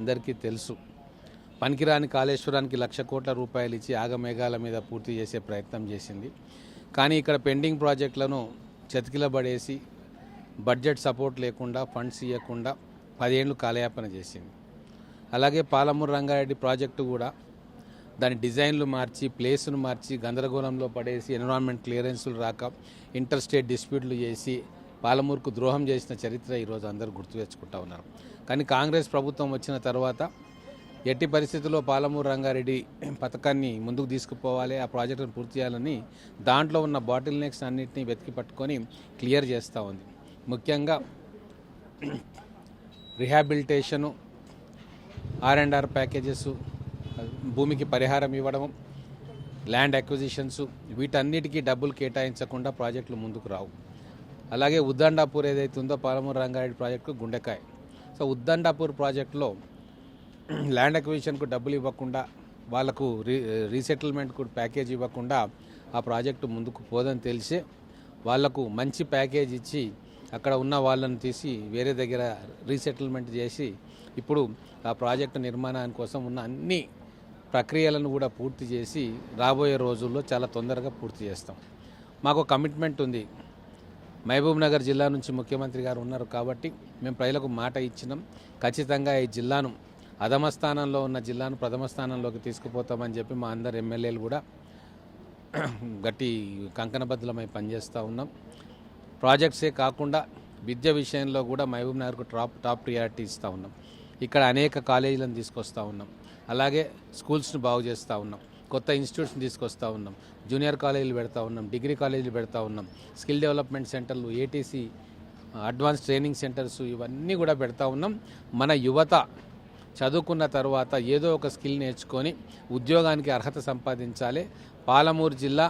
అందరికీ తెలుసు. పనికిరాని కాళేశ్వరానికి 1,00,000 కోట్ల రూపాయలు ఇచ్చి ఆగమేఘాల మీద పూర్తి చేసే ప్రయత్నం చేసింది. కానీ ఇక్కడ పెండింగ్ ప్రాజెక్టులను చతికిలబడేసి బడ్జెట్ సపోర్ట్ లేకుండా ఫండ్స్ ఇవ్వకుండా 10 ఏళ్ళు కాలయాపన చేసింది. అలాగే పాలమూరు రంగారెడ్డి ప్రాజెక్టు కూడా దాని డిజైన్లు మార్చి ప్లేస్ను మార్చి గందరగోళంలో పడేసి ఎన్విరాన్మెంట్ క్లియరెన్సులు రాక ఇంటర్ స్టేట్ డిస్ప్యూట్లు చేసి పాలమూరుకు ద్రోహం చేసిన చరిత్ర ఈరోజు అందరూ గుర్తు తెచ్చుకుంటా ఉన్నారు. కానీ కాంగ్రెస్ ప్రభుత్వం వచ్చిన తర్వాత ఎట్టి పరిస్థితుల్లో పాలమూరు రంగారెడ్డి పథకాన్ని ముందుకు తీసుకుపోవాలి, ఆ ప్రాజెక్టును పూర్తి చేయాలని దాంట్లో ఉన్న బాటిల్ నెక్స్ అన్నింటినీ వెతికి పట్టుకొని క్లియర్ చేస్తూ ఉంది. ముఖ్యంగా రిహాబిలిటేషను, R&R ప్యాకేజెస్, భూమికి పరిహారం ఇవ్వడం, ల్యాండ్ అక్విజిషన్స్, వీటన్నిటికీ డబ్బులు కేటాయించకుండా ప్రాజెక్టులు ముందుకు రావు. అలాగే ఉద్దండాపూర్ ఏదైతే ఉందో పాలమూరు రంగారెడ్డి ప్రాజెక్టు గుండెకాయ. సో ఉద్దండాపూర్ ప్రాజెక్టులో ల్యాండ్ అక్విజిషన్కు డబ్బులు ఇవ్వకుండా, వాళ్లకు రీసెటిల్మెంట్కు ప్యాకేజ్ ఇవ్వకుండా ఆ ప్రాజెక్టు ముందుకు పోదని తెలిసి వాళ్లకు మంచి ప్యాకేజ్ ఇచ్చి అక్కడ ఉన్న వాళ్ళని తీసి వేరే దగ్గర రీసెటిల్మెంట్ చేసి ఇప్పుడు ఆ ప్రాజెక్టు నిర్మాణాని కోసం ఉన్న అన్ని ప్రక్రియలను కూడా పూర్తి చేసి రాబోయే రోజుల్లో చాలా తొందరగా పూర్తి చేస్తాం. మాకు కమిట్మెంట్ ఉంది. మహబూబ్ నగర్ జిల్లా నుంచి ముఖ్యమంత్రి గారు ఉన్నారు కాబట్టి మేము ప్రజలకు మాట ఇచ్చినాం. ఖచ్చితంగా ఈ జిల్లాను, అధమ స్థానంలో ఉన్న జిల్లాను ప్రథమ స్థానంలోకి తీసుకుపోతామని చెప్పి మా అందరు ఎమ్మెల్యేలు కూడా గట్టి కంకణబద్ధమై పనిచేస్తూ ఉన్నాం. ప్రాజెక్ట్సే కాకుండా విద్య విషయంలో కూడా మహబూబ్ నగర్కు టాప్ ప్రియారిటీ ఇస్తూ ఉన్నాం. ఇక్కడ అనేక కాలేజీలను తీసుకొస్తూ ఉన్నాం. అలాగే స్కూల్స్ని బాగు చేస్తూ ఉన్నాం. కొత్త ఇన్స్టిట్యూట్స్ని తీసుకొస్తూ ఉన్నాం. జూనియర్ కాలేజీలు పెడతా ఉన్నాం, డిగ్రీ కాలేజీలు పెడతా ఉన్నాం, స్కిల్ డెవలప్మెంట్ సెంటర్లు, ఏటీసీ, అడ్వాన్స్ ట్రైనింగ్ సెంటర్స్, ఇవన్నీ కూడా పెడతా ఉన్నాం. మన యువత చదువుకున్న తర్వాత ఏదో ఒక స్కిల్ నేర్చుకొని ఉద్యోగానికి అర్హత సంపాదించాలి. పాలమూరు జిల్లా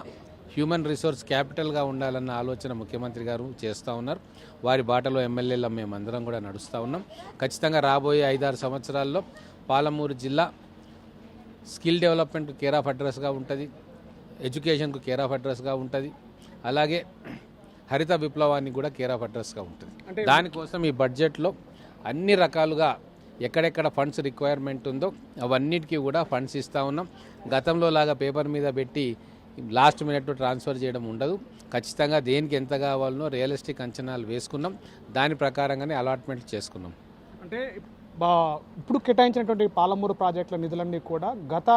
హ్యూమన్ రిసోర్స్ క్యాపిటల్గా ఉండాలన్న ఆలోచన ముఖ్యమంత్రి గారు చేస్తూ ఉన్నారు. వారి బాటలో ఎమ్మెల్యేలు మేమందరం కూడా నడుస్తూ ఉన్నాం. ఖచ్చితంగా రాబోయే 5-6 సంవత్సరాల్లో పాలమూరు జిల్లా స్కిల్ డెవలప్మెంట్కు కేర్ ఆఫ్ అడ్రస్గా ఉంటుంది, ఎడ్యుకేషన్కు కేర్ ఆఫ్ అడ్రస్గా ఉంటుంది, అలాగే హరిత విప్లవానికి కూడా కేర్ ఆఫ్ అడ్రస్గా ఉంటుంది. దానికోసం ఈ బడ్జెట్లో అన్ని రకాలుగా ఎక్కడెక్కడ ఫండ్స్ రిక్వైర్మెంట్ ఉందో అవన్నిటికీ కూడా ఫండ్స్ ఇస్తూ ఉన్నాం. గతంలో లాగా పేపర్ మీద పెట్టి లాస్ట్ మినిట్ ట్రాన్స్ఫర్ చేయడం ఉండదు. ఖచ్చితంగా దేనికి ఎంత కావాలనో రియలిస్టిక్ అంచనాలు వేసుకున్నాం. దాని ప్రకారంగానే అలాట్మెంట్ చేసుకున్నాం. అంటే ఇప్పుడు కేటాయించినటువంటి పాలమూరు ప్రాజెక్టుల నిధులన్నీ కూడా గత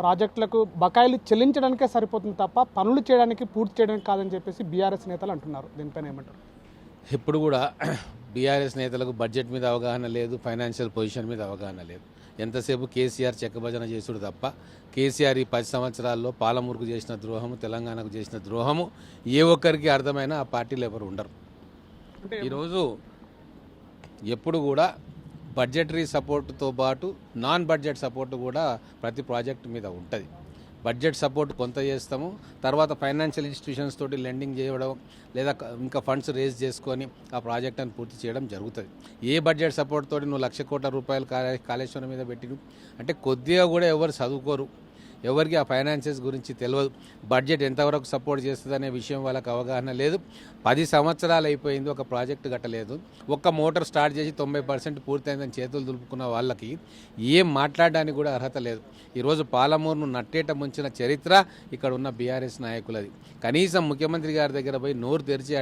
ప్రాజెక్టులకు బకాయిలు చెల్లించడానికే సరిపోతుంది తప్ప పనులు చేయడానికి, పూర్తి చేయడానికి కాదని చెప్పేసి బీఆర్ఎస్ నేతలు అంటున్నారు. దీనిపైన ఏమంటారు? ఇప్పుడు కూడా బీఆర్ఎస్ నేతలకు బడ్జెట్ మీద అవగాహన లేదు, ఫైనాన్షియల్ పొజిషన్ మీద అవగాహన లేదు. ఎంతసేపు కేసీఆర్ చెక్కభజన చేసుడు తప్ప కేసీఆర్ ఈ 10 సంవత్సరాల్లో పాలమూరుకు చేసిన ద్రోహము, తెలంగాణకు చేసిన ద్రోహము ఏ ఒక్కరికి అర్థమైనా ఆ పార్టీలు ఎవరు ఉండరు. ఈరోజు ఎప్పుడు కూడా బడ్జెటరీ సపోర్టుతో పాటు నాన్ బడ్జెట్ సపోర్టు కూడా ప్రతి ప్రాజెక్టు మీద ఉంటుంది. బడ్జెట్ సపోర్ట్ కొంత చేస్తాము, తర్వాత ఫైనాన్షియల్ ఇన్స్టిట్యూషన్స్ తోటి లెండింగ్ చేయడం లేదా ఇంకా ఫండ్స్ రేజ్ చేసుకొని ఆ ప్రాజెక్టును పూర్తి చేయడం జరుగుతుంది. ఏ బడ్జెట్ సపోర్ట్ తోటి నువ్వు 1,00,000 కోట్ల రూపాయలు కాళేశ్వరం మీద పెట్టిను అంటే కొద్దిగా కూడా ఎవరు చదువుకోరు, ఎవరికి ఆ ఫైనాన్సెస్ గురించి తెలియదు. బడ్జెట్ ఎంతవరకు సపోర్ట్ చేస్తుంది అనే విషయం వాళ్ళకి అవగాహన లేదు. 10 సంవత్సరాలు అయిపోయింది, ఒక ప్రాజెక్టు కట్టలేదు. ఒక్క మోటార్ స్టార్ట్ చేసి 90% పూర్తయిందని చేతులు దులుపుకున్న వాళ్ళకి ఏం మాట్లాడడానికి కూడా అర్హత లేదు. ఈరోజు పాలమూరును నట్టేట ముంచిన చరిత్ర ఇక్కడ ఉన్న బీఆర్ఎస్ నాయకులది. కనీసం ముఖ్యమంత్రి గారి దగ్గర పోయి నోరు తెరిచి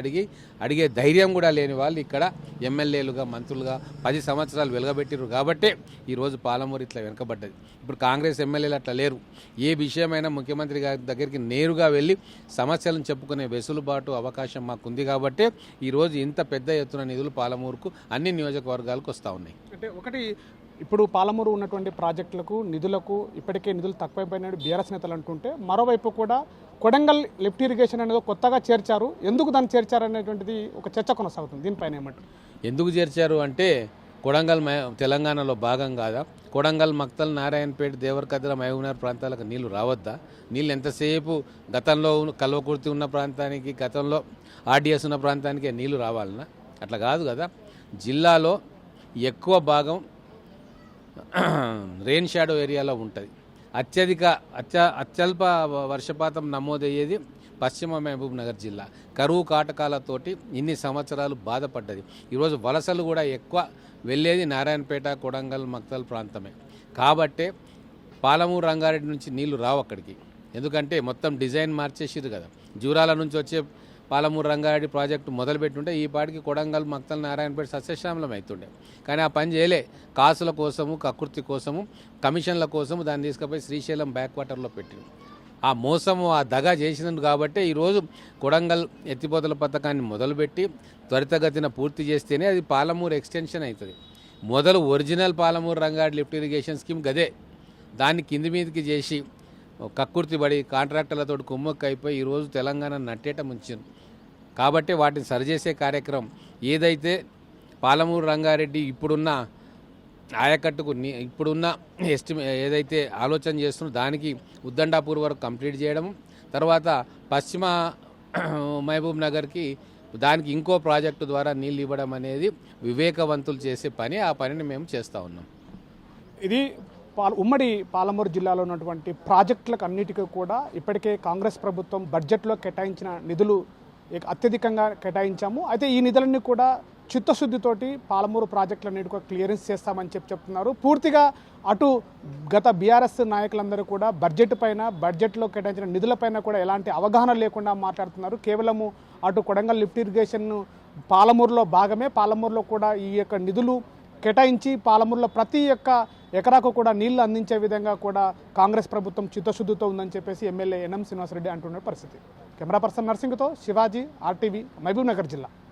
అడిగే ధైర్యం కూడా లేని వాళ్ళు ఇక్కడ ఎమ్మెల్యేలుగా, మంత్రులుగా 10 సంవత్సరాలు వెలగబెట్టిరు కాబట్టే ఈరోజు పాలమూరు ఇట్లా వెనకబడ్డది. ఇప్పుడు కాంగ్రెస్ ఎమ్మెల్యేలు అట్లా లేరు. ఏ విషయమైనా ముఖ్యమంత్రి గారి దగ్గరికి నేరుగా వెళ్ళి సమస్యలను చెప్పుకునే వెసులుబాటు, అవకాశం మాకుంది కాబట్టి ఈరోజు ఇంత పెద్ద ఎత్తున నిధులు పాలమూరుకు అన్ని నియోజకవర్గాలకు వస్తూ ఉన్నాయి. అంటే ఒకటి, ఇప్పుడు పాలమూరు ఉన్నటువంటి ప్రాజెక్టులకు నిధులకు ఇప్పటికే నిధులు తక్కువైపోయినాడు బీఆర్ఎస్ నేతలు అంటుంటే, మరోవైపు కూడా కొడంగల్ లిఫ్ట్ ఇరిగేషన్ అనేది కొత్తగా చేర్చారు. ఎందుకు దాన్ని చేర్చారు అనేటువంటిది ఒక చర్చ కొనసాగుతుంది. దీనిపైన ఏమంటారు? ఎందుకు చేర్చారు అంటే కొడంగల్ తెలంగాణలో భాగం కాదా? కొడంగల్, మక్తల్, నారాయణపేట, దేవరకద్ర, మహబూబ్నగర్ ప్రాంతాలకు నీళ్లు రావద్దా? నీళ్ళు ఎంతసేపు గతంలో కల్వకుర్తి ఉన్న ప్రాంతానికి, గతంలో ఆర్డీఎస్ ఉన్న ప్రాంతానికి నీళ్లు రావాలన్నా? అట్లా కాదు కదా. జిల్లాలో ఎక్కువ భాగం రెయిన్ షాడో ఏరియాలో ఉంటుంది. అత్యల్ప వర్షపాతం నమోదయ్యేది పశ్చిమ మహబూబ్ నగర్ జిల్లా కరువు కాటకాలతోటి ఇన్ని సంవత్సరాలు బాధపడ్డది. ఈరోజు వలసలు కూడా ఎక్కువ వెళ్ళేది నారాయణపేట, కొడంగల్, మక్తల్ ప్రాంతమే. కాబట్టే పాలమూరు రంగారెడ్డి నుంచి నీళ్లు రావు అక్కడికి. ఎందుకంటే మొత్తం డిజైన్ మార్చేసిరు కదా. జూరాల నుంచి వచ్చే పాలమూరు రంగారెడ్డి ప్రాజెక్టు మొదలుపెట్టుంటే ఈ పాటికి కొడంగల్, మక్తల్, నారాయణపేట సస్యశ్యామలం అవుతుండే. కానీ ఆ పని చేయలే. కాసుల కోసము, కకృతి కోసము, కమిషన్ల కోసము దాన్ని తీసుకుపోయి శ్రీశైలం బ్యాక్ వాటర్లో పెట్టింది. ఆ మోసము, ఆ దగా చేసినందుకు కాబట్టి ఈరోజు కొడంగల్ ఎత్తిపోతల పథకాన్ని మొదలుపెట్టి త్వరితగతిన పూర్తి చేస్తేనే అది పాలమూరు ఎక్స్టెన్షన్ అవుతుంది. మొదలు original Palamuru Rangareddy lift irrigation scheme గదే. దాన్ని కింది మీదకి చేసి కక్కుర్తి పడి కాంట్రాక్టర్లతో కుమ్మక్కు అయిపోయి ఈరోజు తెలంగాణ నట్టేట ముంచారు. కాబట్టి వాటిని సరిచేసే కార్యక్రమం ఏదైతే పాలమూరు రంగారెడ్డి ఇప్పుడున్న ఆయకట్టుకు ఇప్పుడున్న ఏదైతే ఆలోచన చేస్తున్నారో దానికి ఉద్దండాపూర్ వరకు కంప్లీట్ చేయడం, తర్వాత పశ్చిమ మహబూబ్ నగర్కి దానికి ఇంకో ప్రాజెక్టు ద్వారా నీళ్ళు ఇవ్వడం అనేది వివేకవంతులు చేసే పని. ఆ పనిని మేము చేస్తూ ఉన్నాం. ఇది ఉమ్మడి పాలమూరు జిల్లాలో ఉన్నటువంటి ప్రాజెక్టులకు అన్నిటికీ కూడా ఇప్పటికే కాంగ్రెస్ ప్రభుత్వం బడ్జెట్లో కేటాయించిన నిధులు అత్యధికంగా కేటాయించాము. అయితే ఈ నిధులన్నీ కూడా చిత్తశుద్ధితోటి పాలమూరు ప్రాజెక్టులన్నిటి కూడా క్లియరెన్స్ చేస్తామని చెప్తున్నారు. పూర్తిగా అటు గత బీఆర్ఎస్ నాయకులందరూ కూడా బడ్జెట్లో కేటాయించిన నిధులపైన కూడా ఎలాంటి అవగాహన లేకుండా మాట్లాడుతున్నారు. కేవలము అటు కొడంగల్ లిఫ్ట్ ఇరిగేషన్ పాలమూరులో భాగమే. పాలమూరులో కూడా ఈ యొక్క నిధులు కేటాయించి పాలమూరులో ప్రతి ఒక్క ఎకరాకు కూడా నీళ్లు అందించే విధంగా కూడా కాంగ్రెస్ ప్రభుత్వం చిత్తశుద్ధితో ఉందని చెప్పేసి ఎమ్మెల్యే ఎన్ఎం శ్రీనివాసరెడ్డి అంటున్న పరిస్థితి. Camera person నర్సింగ్తో Shivaji, RTV, Mahabub Nagar జిల్లా.